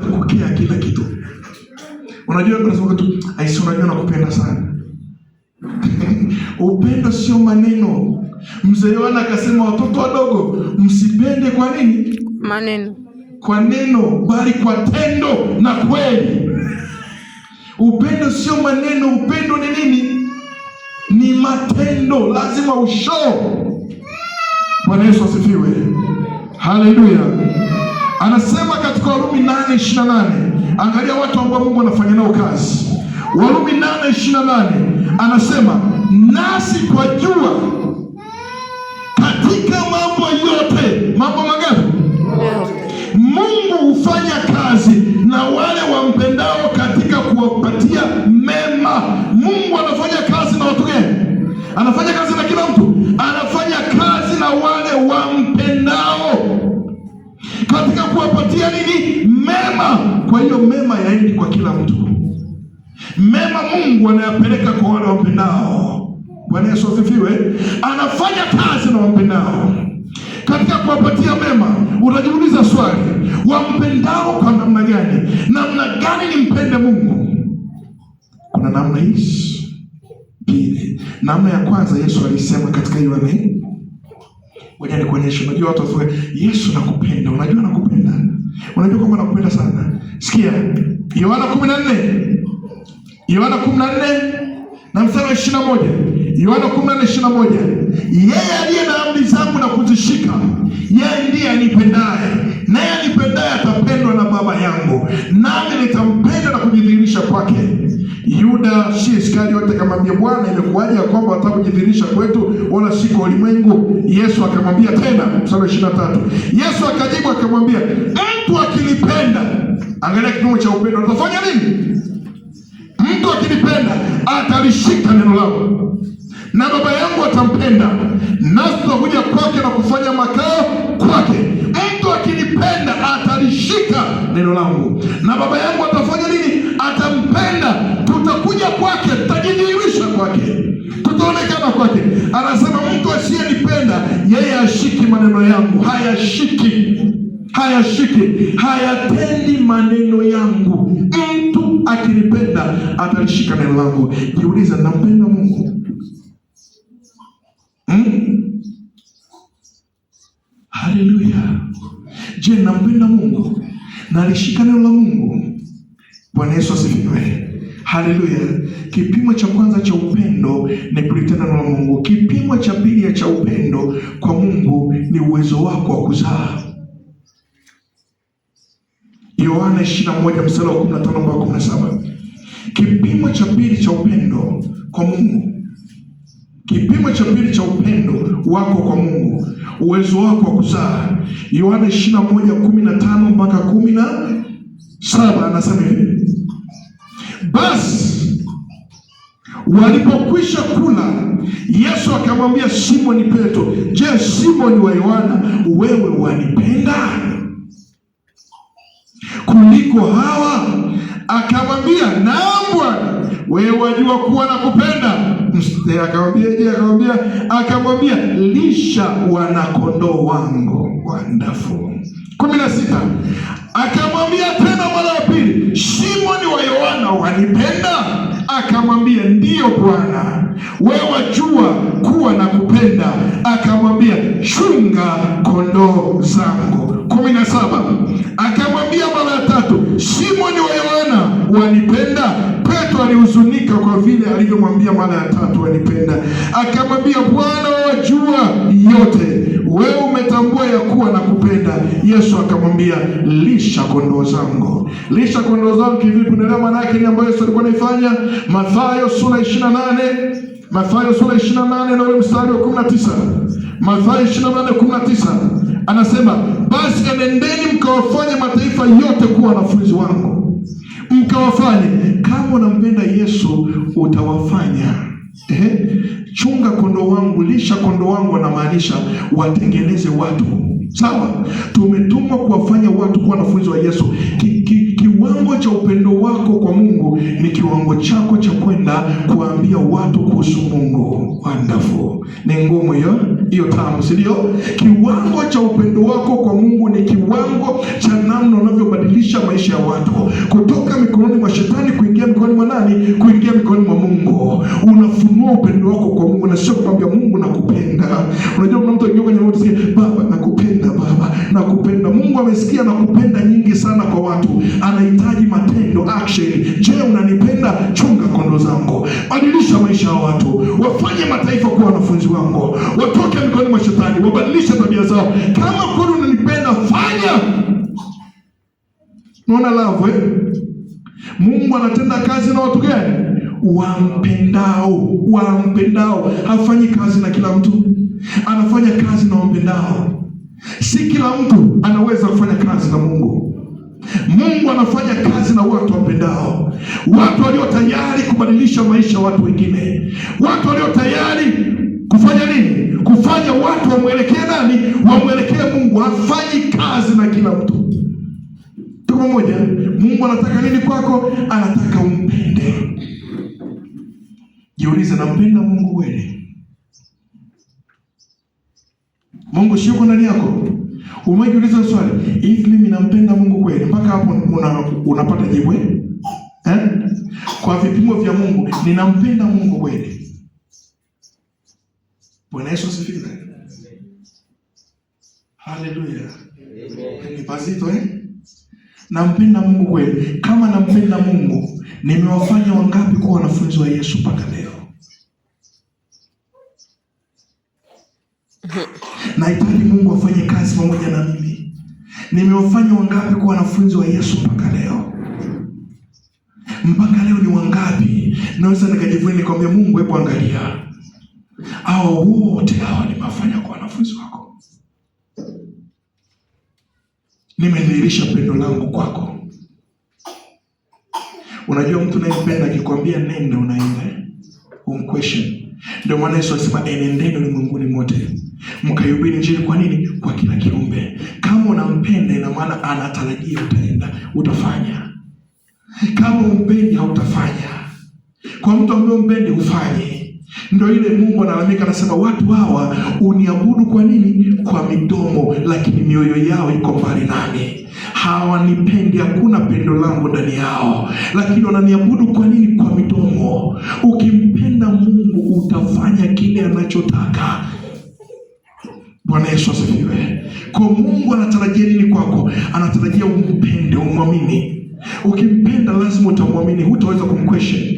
kupokea kila kitu. Unajua unasema tu aisi, unajua nakupenda sana. Upendo sio maneno. Mzee Yohana akasema watoto wadogo msipende kwa nini? Maneno. Kwa neno, bali kwa tendo na kweli. Upendo sio maneno, upendo ni nini? Ni matendo, lazima ushow. Bwana Yesu asifiwe. Haleluya. Anasema katika Warumi 8:28, angalia watu ambao Mungu anafanya nao kazi. Warumi 8:28 anasema nasi kwa jua katika mambo yote. Mambo magapi? Mungu hufanya kazi na wale wampendao katika kuwapatia mema. Mungu anafanya kazi na watu gani? Anafanya kazi na kila mtu. Anafanya kazi na wale wampendao katika kuwapatia nini? Mema. Kwa hiyo mema yaendi kwa kila mtu. Mema Mungu anayapeleka kwa wale wampendao. Bwana Yesu asifiwe. Anafanya kazi na wampendao katika kuwapatia mema. Unajiuliza swali, wampendao kwa namna gani? Namna gani nimpende Mungu? Kuna namna hizi mbili. Namna ya kwanza Yesu alisema katika Yohana, ngoja nikuonyeshe. Unajua watu wasema Yesu nakupenda. Unajua nakupenda? Unajua kwamba nakupenda sana? Sikia Yohana 14. Yohana 14 na mstari wa 21. Yohana 14:21. Yeye aliye na amri zangu na kuzishika, yeye ndiye anipendaye, naye anipendaye atapendwa na Baba yangu, nami nitampenda na kujidhihirisha kwake. Yuda si Iskariote akamwambia, Bwana, imekuwaje ya kwamba wataka kujidhihirisha kwetu wala si kwa ulimwengu? Yesu akamwambia tena, mstari wa 23. Yesu akajibu akamwambia, mtu akinipenda, angalia kipimo cha upendo, atafanya nini? Mtu akinipenda atalishika neno langu, na Baba yangu atampenda, nasi tutakuja kwake na kufanya makao kwake. Mtu akinipenda atalishika neno langu, na Baba yangu atafanya nini? Atampenda. Tutakuja kwake, tutajidhihirisha kwake, tutaonekana kwake. Anasema mtu asiyenipenda yeye ashiki maneno yangu. Hayashiki, hayatendi maneno yangu. Mtu akinipenda atalishika neno langu. Jiuliza, nampenda Mungu? Haleluya. Je, nampenda Mungu? Na alishika neno la Mungu? Bwana Yesu asifiwe. Haleluya. Kipimo cha kwanza cha upendo ni kulitenda neno la Mungu. Kipimo cha pili cha upendo kwa Mungu ni uwezo wako wa kuzaa. Yohana 21 mstari wa 15 mpaka 17. Kipimo cha pili cha upendo kwa Mungu. Kipimo cha pili cha upendo wako kwa Mungu, uwezo wako wa kuzaa. Yohana 21:15 mpaka 17 anasema hivi: basi walipokwisha kula, Yesu akamwambia Simoni Petro, je, Simoni wa Yohana, wewe wanipenda kuliko hawa? Akamwambia, naam Bwana, wewe wajua kuwa nakupenda. Akamwambia, lisha wanakondoo wangu. Wonderful. 16. Akamwambia tena mara ya pili, Simoni wa Yohana, wanipenda? Akamwambia, ndiyo Bwana, wewe wajua kuwa nakupenda. Akamwambia, chunga kondoo zangu. 17. Akamwambia mara ya tatu, Simoni wa Yohana, wanipenda? Petro alihuzunika kwa vile alivyomwambia mara ya tatu wanipenda. Akamwambia, Bwana, wajua yote, wewe umetambua ya kuwa nakupenda. Yesu akamwambia, lisha kondoo zangu. Lisha kondoo zangu kivipi? Unaelewa maana yake ni ambayo Yesu alikuwa anaifanya? Mathayo sura 28 na ule mstari wa 19. Mathayo 28:19 anasema, basi enendeni mkawafanye mataifa yote kuwa wanafunzi wangu. Mkawafanye. Kama unampenda Yesu utawafanya. Chunga kondoo wangu, lisha kondoo wangu, anamaanisha watengeneze watu. Sawa? Tumetumwa kuwafanya watu kuwa wanafunzi wa Yesu. Kiwango cha cha upendo wako kwa Mungu ni kiwango chako cha kwenda kuambia watu kuhusu Mungu. Wonderful. Ni ngumu hiyo tamu, si ndio? Kiwango cha upendo wako kwa Mungu ni kiwango cha namna unavyobadilisha maisha ya watu kutoka mikononi mwa shetani kuingia mikononi mwa nani? Kuingia mikononi mwa Mungu. Unafunua upendo wako kwa Mungu na sio kumwambia Mungu nakupenda. Unajua kuna mtu akiwa kwenye moto sikia, baba nakupenda, baba nakupenda. Mungu amesikia nakupenda nyingi sana kwa watu, anahitaji matendo, action. Je, unanipenda? Chunga kondoo zangu. Badilisha maisha ya watu, wafanye mataifa kuwa wanafunzi wangu, watoke mikononi mwa shetani, wabadilishe tabia zao. Kama kweli unanipenda, fanya. Unaona love Mungu anatenda kazi na watu gani? Wampendao. Hafanyi kazi na kila mtu, anafanya kazi na wampendao. Si kila mtu anaweza kufanya kazi na Mungu. Mungu anafanya kazi na watu wampendao, watu walio tayari kubadilisha maisha ya watu wengine, watu walio tayari kufanya nini? Kufanya watu wamwelekee nani? Wamwelekee Mungu. Hafanyi kazi na kila mtu. Tuko moja. Mungu anataka nini kwako? Anataka umpende. Jiulize, nampenda Mungu kweli? Mungu sio ndani yako? Umejiuliza swali, hivi mimi nampenda Mungu kweli? Mpaka hapo unapata jibu Kwa vipimo vya Mungu, ninampenda Mungu kweli? Bwana Yesu asifiwe. Haleluya. Ni pazito Nampenda Mungu kweli? Kama nampenda Mungu, nimewafanya wangapi kuwa wanafunzi wa Yesu mpaka leo? Nahitaji Mungu afanye kazi pamoja na mimi. Nimewafanya wangapi kuwa wanafunzi wa Yesu mpaka leo? Mpaka leo ni wangapi? Naweza nikajivunia nikamwambia Mungu, hebu angalia, hao wote hawa nimewafanya kuwa wanafunzi wako. Nimedhihirisha pendo langu kwako. Unajua mtu anayempenda akikwambia nenda, unaenda, question. Ndio maana Yesu alisema enendeni ulimwenguni mote mkaihubiri Injili. Kwa nini? Kwa kila kiumbe. Kama unampenda, ina maana anatarajia utaenda, utafanya. Kama umpendi, hautafanya. Kwa mtu ambaye umpendi, ufanye. Ndio ile Mungu analalamika, anasema watu hawa uniabudu kwa nini? Kwa midomo, lakini mioyo yao iko mbali nami. Hawanipendi, hakuna pendo langu ndani yao, lakini wananiabudu kwa nini? Kwa midomo. Ukimpenda Mungu utafanya kile anachotaka. Bwana Yesu asifiwe. Kwa Mungu anatarajia nini kwako? Anatarajia umpende, umwamini. Ukimpenda lazima utamwamini, hutaweza kumquestion.